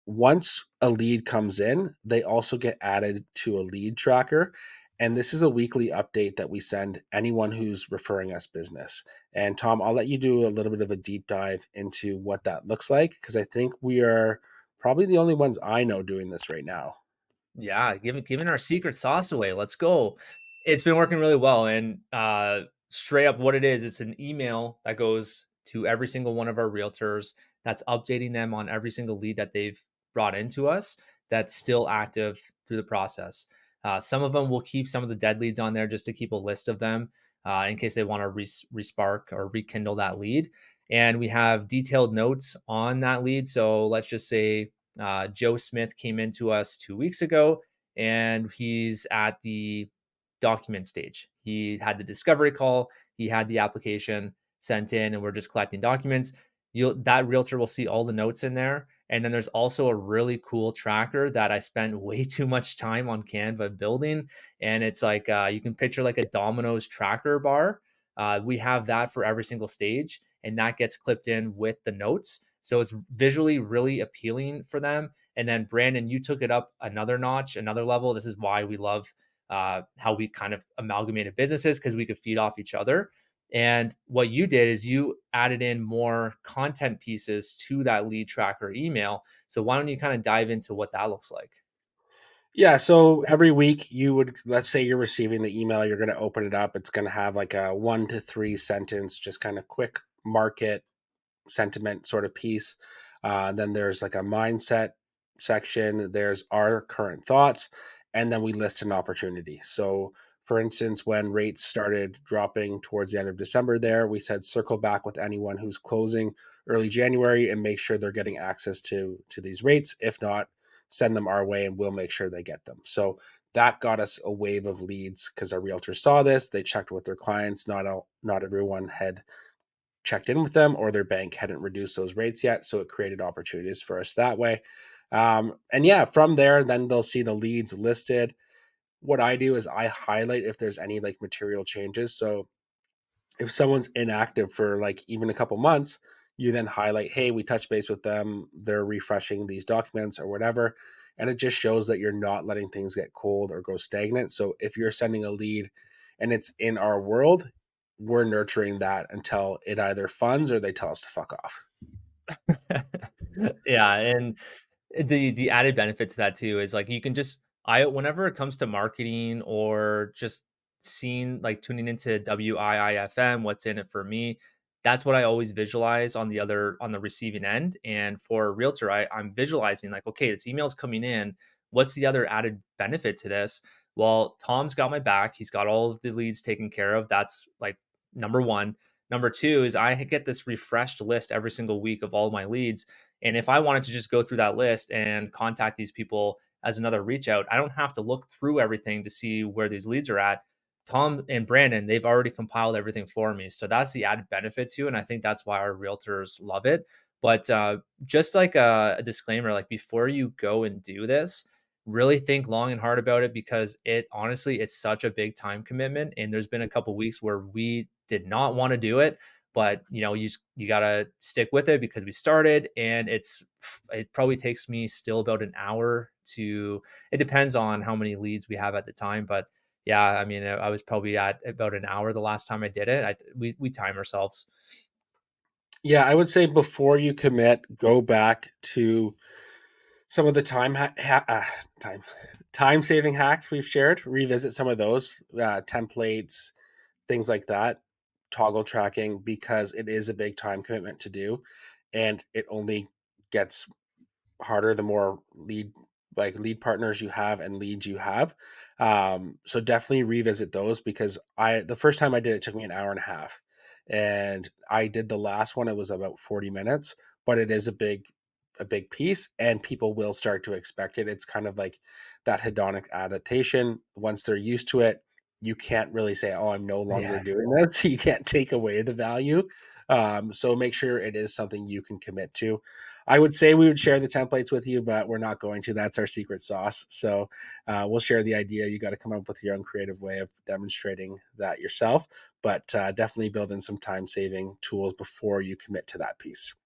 once a lead comes in, they also get added to a lead tracker. And this is a weekly update that we send anyone who's referring us business. And Tom, I'll let you do a little bit of a deep dive into what that looks like, because I think we are probably the only ones I know doing this right now. Yeah, giving our secret sauce away. Let's go. It's been working really well. And straight up what it is, it's an email that goes to every single one of our realtors that's updating them on every single lead that they've brought into us that's still active through the process. Some of them will keep some of the dead leads on there just to keep a list of them in case they want to respark or rekindle that lead. And we have detailed notes on that lead. So let's just say Joe Smith came into us 2 weeks ago, and he's at the document stage. He had the discovery call, he had the application sent in, and we're just collecting documents. That realtor will see all the notes in there. And then there's also a really cool tracker that I spent way too much time on Canva building. And it's like you can picture like a Domino's tracker bar. We have that for every single stage, and that gets clipped in with the notes. So it's visually really appealing for them. And then Brandon, you took it up another notch, another level. This is why we love how we kind of amalgamated businesses, because we could feed off each other. And what you did is you added in more content pieces to that lead tracker email. So why don't you kind of dive into what that looks like? Yeah, so every week you would, let's say you're receiving the email, you're going to open it up. It's going to have like a 1 to 3 sentence, just kind of quick market sentiment sort of piece. Then there's like a mindset section, there's our current thoughts, and then we list an opportunity. So, for instance, when rates started dropping towards the end of December, there we said circle back with anyone who's closing early January and make sure they're getting access to these rates. If not, send them our way and we'll make sure they get them. So that got us a wave of leads because our realtors saw this. They checked with their clients. Not everyone had checked in with them or their bank hadn't reduced those rates yet. So it created opportunities for us that way. And yeah, from there, then they'll see the leads listed. What I do is I highlight if there's any like material changes. So if someone's inactive for like even a couple months, you then highlight, hey, we touched base with them. They're refreshing these documents or whatever. And it just shows that you're not letting things get cold or go stagnant. So if you're sending a lead and it's in our world, we're nurturing that until it either funds or they tell us to fuck off. Yeah, and the added benefit to that too is like you can just I whenever it comes to marketing or just seeing like tuning into WIIFM, what's in it for me, that's what I always visualize on the receiving end. And for a realtor, I'm visualizing like, okay, this email's coming in. What's the other added benefit to this? Well, Tom's got my back. He's got all of the leads taken care of. That's like number one. Number two is I get this refreshed list every single week of all my leads, and if I wanted to just go through that list and contact these people as another reach out, I don't have to look through everything to see where these leads are at. Tom and Brandon, they've already compiled everything for me. So that's the added benefit too. And I think that's why our realtors love it. But just like a disclaimer, like before you go and do this, really think long and hard about it, because it honestly, it's such a big time commitment. And there's been a couple weeks where we did not want to do it, but you gotta stick with it because we started, and it probably takes me still about an hour to. It depends on how many leads we have at the time, but yeah, I mean, I was probably at about an hour the last time I did it. We time ourselves. Yeah, I would say before you commit, go back to some of the time time saving hacks we've shared. Revisit some of those templates, things like that, toggle tracking, because it is a big time commitment to do, and it only gets harder the more lead partners you have and leads you have. So definitely revisit those, because I the first time I did it took me an hour and a half, and I did the last one, it was about 40 minutes, but it is a big piece and people will start to expect it. It's kind of like that hedonic adaptation. Once they're used to it, you can't really say, oh, I'm no longer Yeah. doing this. You can't take away the value. So make sure it is something you can commit to. I would say we would share the templates with you, but we're not going to. That's our secret sauce. So we'll share the idea. You got to come up with your own creative way of demonstrating that yourself, but definitely build in some time saving tools before you commit to that piece.